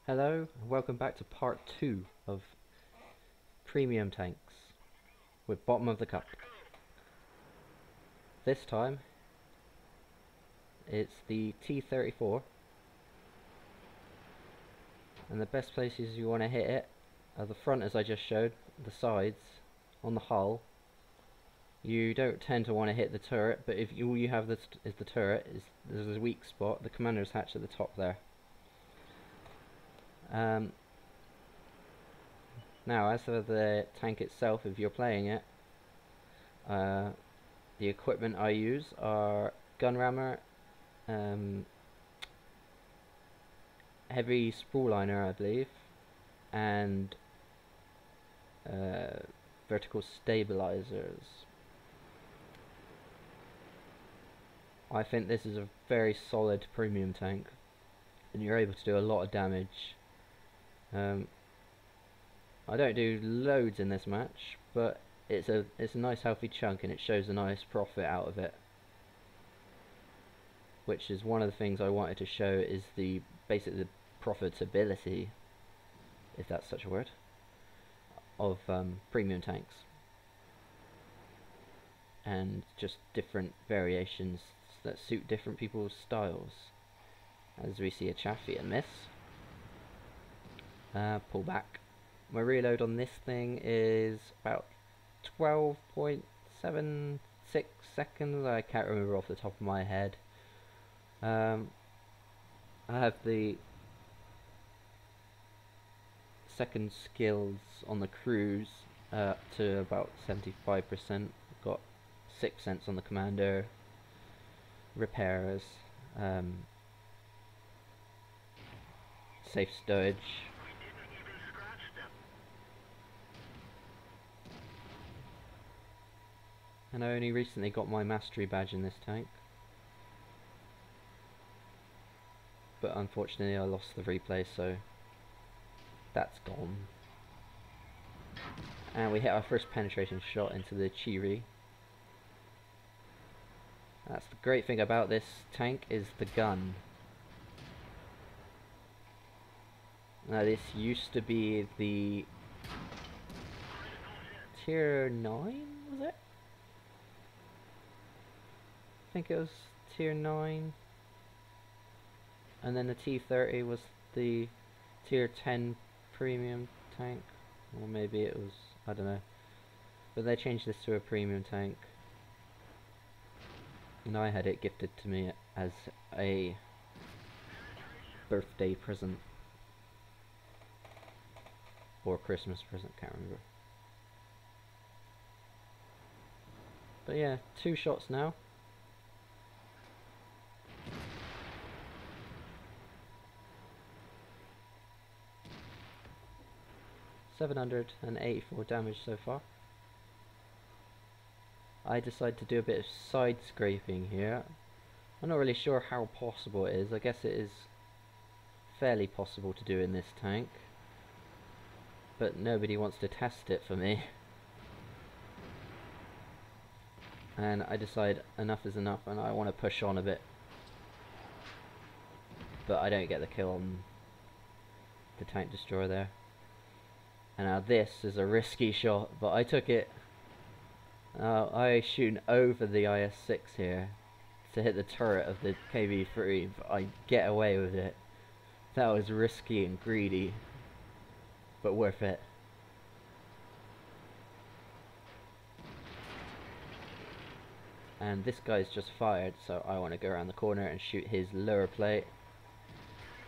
Hello, and welcome back to part 2 of Premium Tanks with Bottom of the Cup. This time, it's the T-34, and the best places you want to hit it are the front, as I just showed, the sides, on the hull. You don't tend to want to hit the turret, but if all you have is the turret, there's a weak spot, the commander's hatch at the top there. Now, as for the tank itself, if you're playing it, the equipment I use are gun rammer, heavy sprawl liner, I believe, and vertical stabilizers. I think this is a very solid premium tank, and you're able to do a lot of damage. I don't do loads in this match, but it's a nice healthy chunk, and it shows a nice profit out of it, which is one of the things I wanted to show, is basically the profitability, if that's such a word, of premium tanks, and just different variations that suit different people's styles. As we see a Chaffee and miss. Pull back. My reload on this thing is about 12.76 seconds. I can't remember off the top of my head. I have the second skills on the cruise up to about 75%. Got 6 cents on the commander. Repairs. Safe stowage. And I only recently got my mastery badge in this tank, but unfortunately I lost the replay, so that's gone. And we hit our first penetration shot into the Cheery. That's the great thing about this tank, is the gun. Now, this used to be the Tier 9, was it? I think it was Tier 9. And then the T-30 was the Tier 10 premium tank. Or maybe it was, I don't know. But they changed this to a premium tank. And I had it gifted to me as a birthday present. Or Christmas present, can't remember. But yeah, 2 shots now. $784 damage so far. I decided to do a bit of side scraping here. I'm not really sure how possible it is. I guess it is fairly possible to do in this tank, but nobody wants to test it for me. And I decide enough is enough, and I want to push on a bit. But I don't get the kill on the tank destroyer there. And now this is a risky shot, but I took it. I shooting over the IS-6 here to hit the turret of the KV-3, but I get away with it. That was risky and greedy, but worth it. And this guy's just fired, so I want to go around the corner and shoot his lower plate,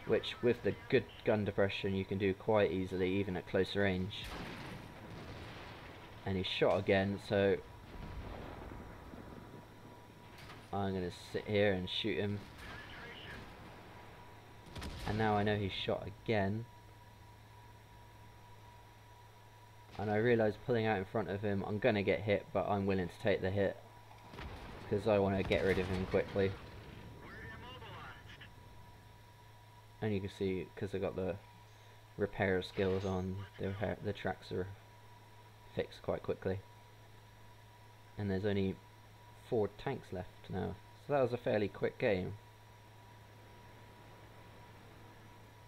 which with the good gun depression you can do quite easily, even at close range. And he's shot again, so I'm going to sit here and shoot him. And now I know he's shot again. And I realise pulling out in front of him, I'm going to get hit, but I'm willing to take the hit, because I want to get rid of him quickly. And you can see, because I got the repair skills on, the tracks are fixed quite quickly. And there's only 4 tanks left now, so that was a fairly quick game.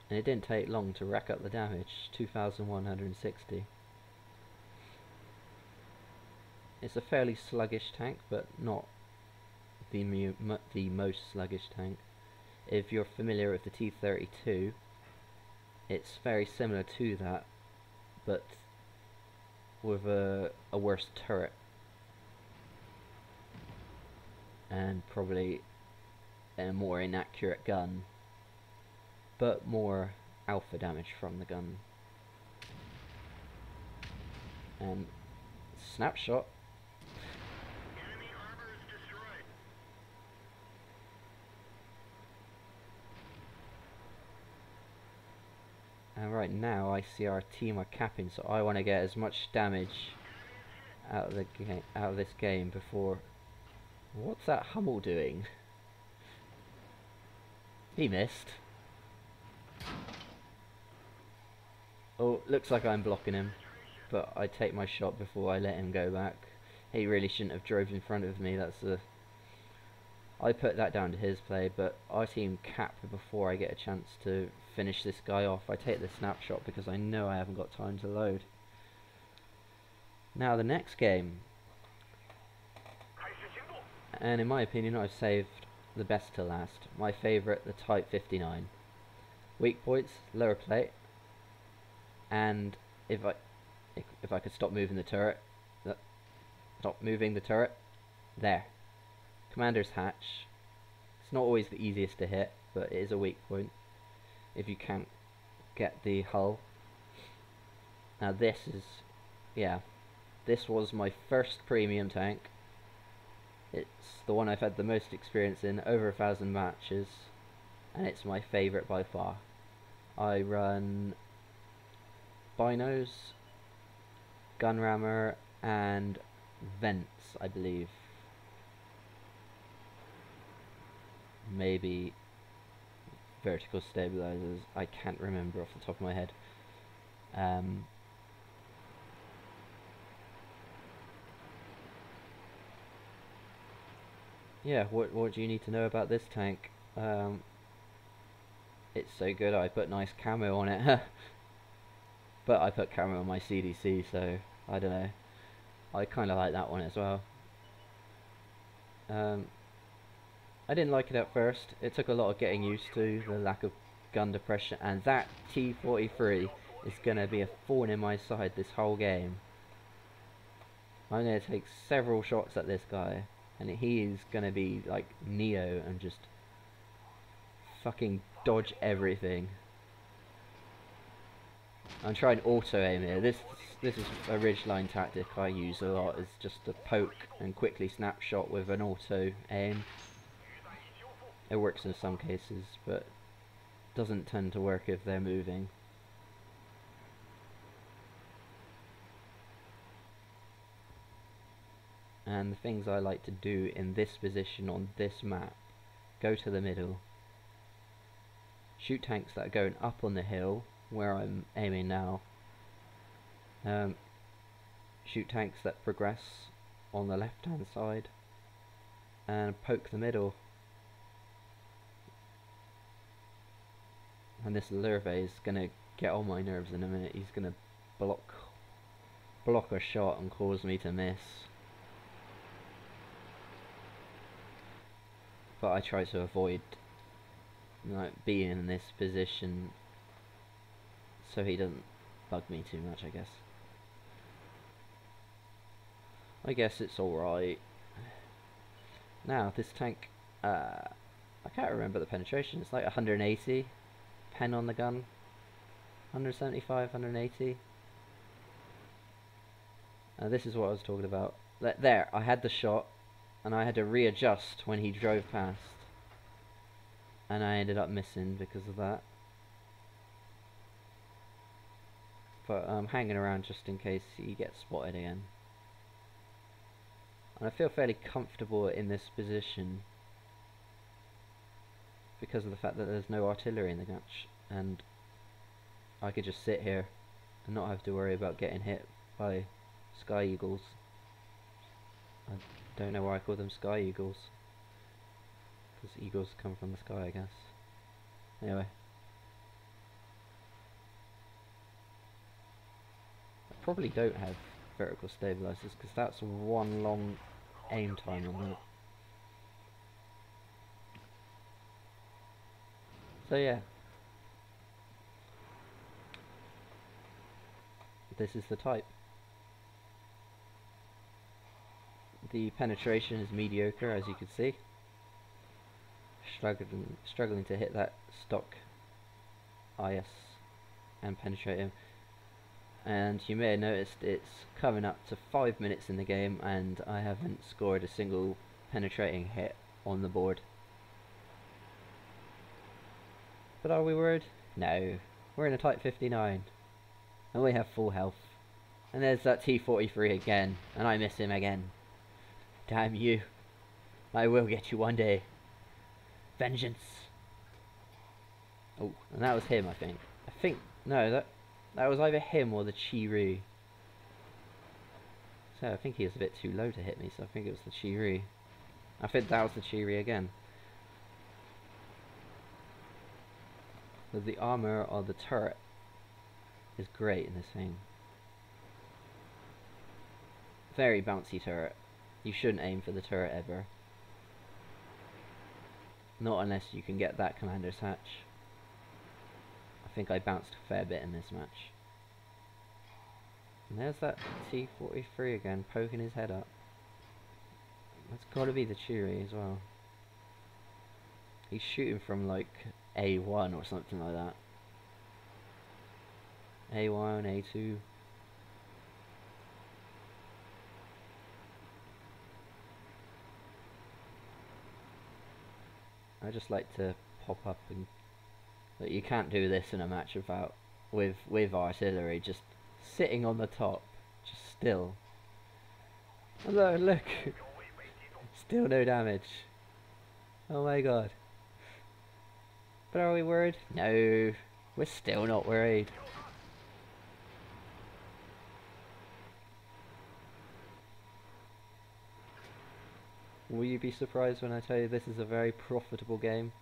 And it didn't take long to rack up the damage, 2,160. It's a fairly sluggish tank, but not the most sluggish tank. If you're familiar with the T-32, it's very similar to that, but with a worse turret. And probably a more inaccurate gun, but more alpha damage from the gun. And snapshot. Enemy armor is destroyed. And right now I see our team are capping, so I want to get as much damage out of this game before. What's that Hummel doing? He missed. Oh, looks like I'm blocking him, but I take my shot before I let him go back. He really shouldn't have drove in front of me. I put that down to his play, but our team cap before I get a chance to finish this guy off. I take the snapshot because I know I haven't got time to load. Now the next game, and in my opinion I've saved the best to last. My favourite, the Type 59. Weak points, lower plate, and if I could stop moving the turret, there. Commander's hatch. It's not always the easiest to hit, but it is a weak point if you can't get the hull. Now this was my first premium tank. It's the one I've had the most experience in, over 1,000 matches, and it's my favourite by far. I run binos, gun rammer, and vents, I believe. Maybe vertical stabilizers, I can't remember off the top of my head. Yeah, what do you need to know about this tank? It's so good I put nice camo on it. But I put camo on my CDC, so I don't know. I kind of like that one as well. I didn't like it at first. It took a lot of getting used to, the lack of gun depression, and that T-43 is going to be a thorn in my side this whole game. I'm going to take several shots at this guy, and he is going to be like Neo and just fucking dodge everything. I'm trying auto aim here. This is a ridgeline tactic I use a lot. It's just to poke and quickly snapshot with an auto aim. It works in some cases, but doesn't tend to work if they're moving. And the things I like to do in this position on this map: go to the middle, shoot tanks that are going up on the hill where I'm aiming now, shoot tanks that progress on the left hand side, and poke the middle. And this Lurve is gonna get on my nerves in a minute. He's gonna block a shot and cause me to miss. But I try to avoid being in this position so he doesn't bug me too much, I guess. I guess it's alright. Now, this tank, I can't remember the penetration. It's like 180 pen on the gun. 175, 180. This is what I was talking about. There, I had the shot, and I had to readjust when he drove past. And I ended up missing because of that. But I'm hanging around just in case he gets spotted again. And I feel fairly comfortable in this position because of the fact that there's no artillery in the match, and I could just sit here and not have to worry about getting hit by Sky Eagles. I don't know why I call them Sky Eagles, because eagles come from the sky, I guess. Anyway, probably don't have vertical stabilizers because that's one long aim time on that. So yeah, this is the type. The penetration is mediocre, as you can see. Struggling to hit that stock IS and penetrate him. And you may have noticed it's coming up to 5 minutes in the game and I haven't scored a single penetrating hit on the board. But are we worried? No. We're in a Type 59 and we have full health. And there's that T-43 again, and I miss him again. Damn you. I will get you one day. Vengeance. Oh, and that was him, I think. No, that was either him or the Chi-Ri. So I think he was a bit too low to hit me, so I think it was the Chi-Ri. I think that was the Chi-Ri again. But the armor of the turret is great in this thing. Very bouncy turret. You shouldn't aim for the turret ever. Not unless you can get that commander's hatch. I think I bounced a fair bit in this match. And there's that T-43 again, poking his head up. That's gotta be the Chi-Ri as well. He's shooting from like A1 or something like that. A1, A2. I just like to pop up and... But you can't do this in a match without with artillery, just sitting on the top, just still. Oh look! Still no damage. Oh my god. But are we worried? No, we're still not worried. Will you be surprised when I tell you this is a very profitable game?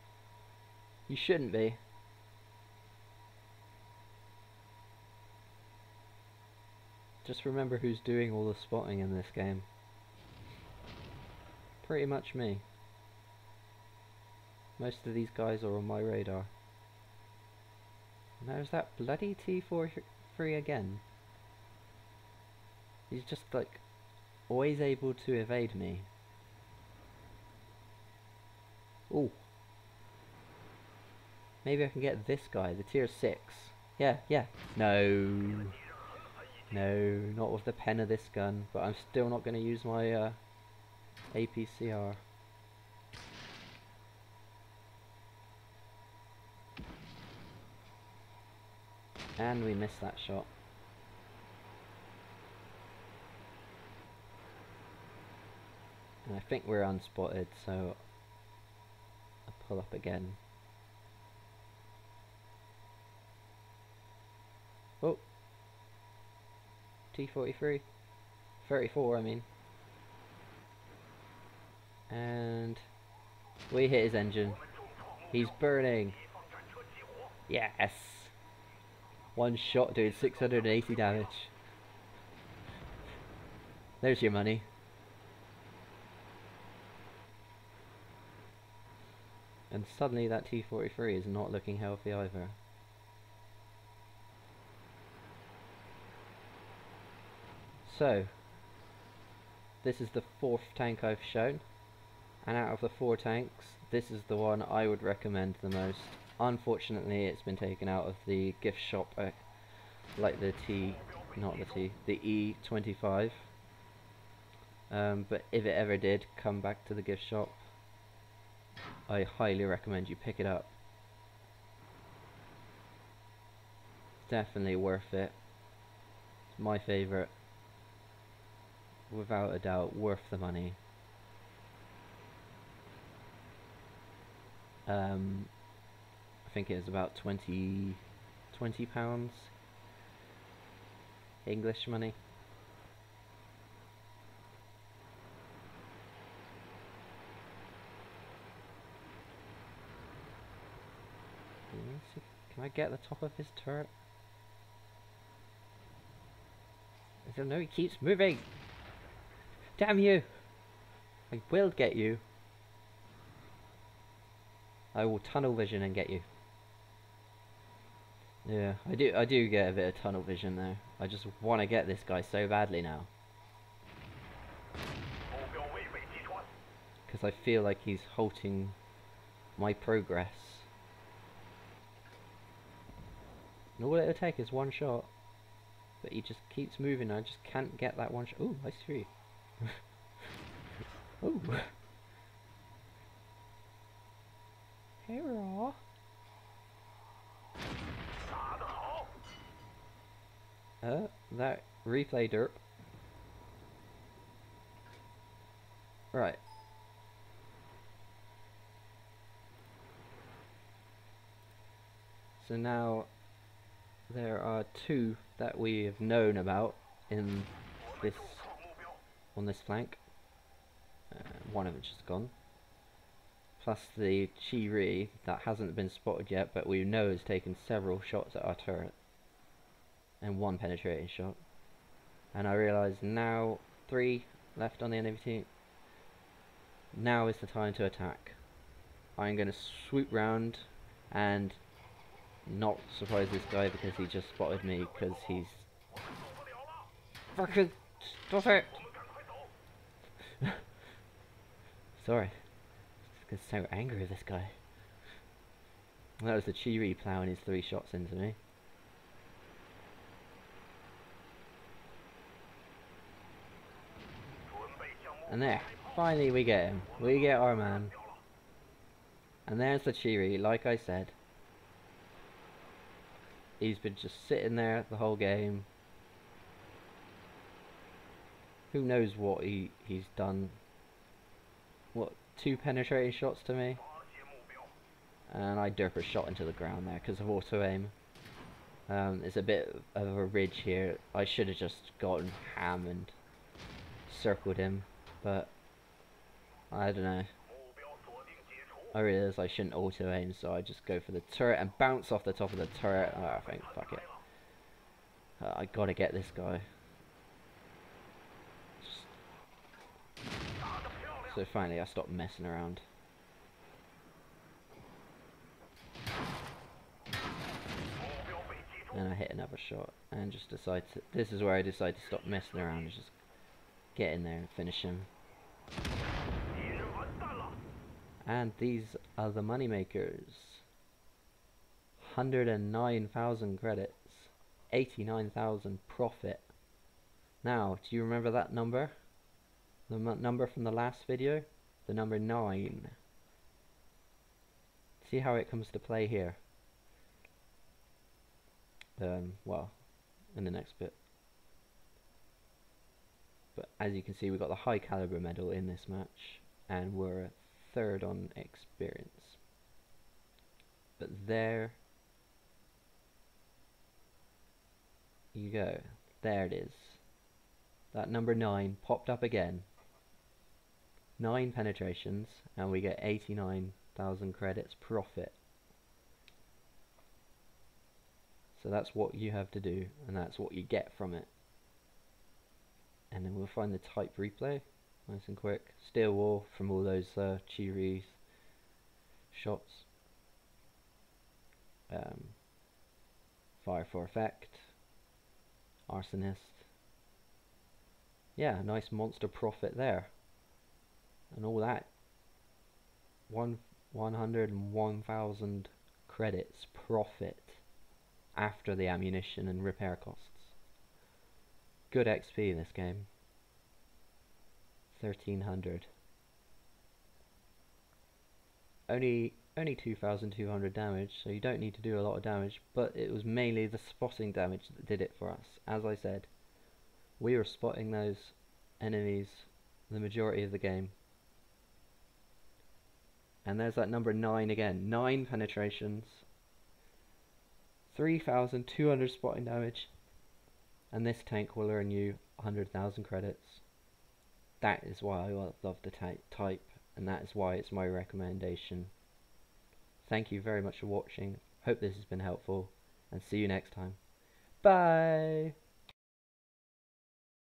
You shouldn't be. Just remember who's doing all the spotting in this game. Pretty much me. Most of these guys are on my radar. And there's that bloody T-43 again. He's just like always able to evade me. Ooh. Maybe I can get this guy, the tier 6. Yeah. No. No, not with the pen of this gun, but I'm still not going to use my APCR. And we missed that shot. And I think we're unspotted, so I'll pull up again. Oh! T-43. 34, I mean. And we hit his engine. He's burning. Yes! One shot, dude, 680 damage. There's your money. And suddenly that T-43 is not looking healthy either. So, this is the 4th tank I've shown, and out of the 4 tanks, this is the one I would recommend the most. Unfortunately, it's been taken out of the gift shop, like the E25. But if it ever did come back to the gift shop, I highly recommend you pick it up. Definitely worth it. It's my favourite. Without a doubt, worth the money. I think it was about 20 pounds English money. Can I get the top of his turret? don't know, he keeps moving. Damn you! I will get you. I will tunnel vision and get you. Yeah, I do get a bit of tunnel vision there. I just want to get this guy so badly now. Because I feel like he's halting my progress. And all it'll take is one shot. But he just keeps moving, I just can't get that one shot. Ooh, nice tree. Ooh. Hero. That replay derp. Right. So now there are two that we have known about in this on this flank. One of it's just gone. Plus the Chi-Ri that hasn't been spotted yet, but we know has taken several shots at our turret. And one penetrating shot. And I realise now 3 left on the enemy team. Now is the time to attack. I'm going to swoop round and not surprise this guy because he just spotted me because he's fucking stop it. Sorry. I'm so angry with this guy. That was the Chi-Ri ploughing his 3 shots into me. And there, finally we get him. We get our man. And there's the Chi-Ri, like I said. He's been just sitting there the whole game. Who knows what he's done. What, 2 penetrating shots to me? And I derp a shot into the ground there because of auto aim. It's a bit of a ridge here. I should have just gotten ham and circled him. But I don't know. I realise I shouldn't auto aim, so I just go for the turret and bounce off the top of the turret. Oh, I think, fuck it. I gotta get this guy. So finally I stopped messing around. And I hit another shot and just decide to... This is where I decide to stop messing around and just get in there and finish him. And these are the money makers. 109,000 credits. 89,000 profit. Now, do you remember that number? The number from the last video? The number 9. See how it comes to play here. Well, in the next bit. But as you can see, we got the high caliber medal in this match, and we're 3rd on experience. But there you go. There it is. That number 9 popped up again. 9 penetrations, and we get 89,000 credits profit. So that's what you have to do, and that's what you get from it. And then we'll find the type replay, nice and quick. Steel wall from all those Chi-Ri shots. Fire for effect. Arsonist. Yeah, nice monster profit there. And all that. 101,000 credits profit after the ammunition and repair costs. Good XP in this game. 1300. Only 2,200 damage, so you don't need to do a lot of damage, but it was mainly the spotting damage that did it for us. As I said, we were spotting those enemies the majority of the game. And there's that number 9 again. 9 penetrations. 3,200 spotting damage. And this tank will earn you 100,000 credits. That is why I love the type, and that is why it's my recommendation. Thank you very much for watching. Hope this has been helpful, and see you next time. Bye!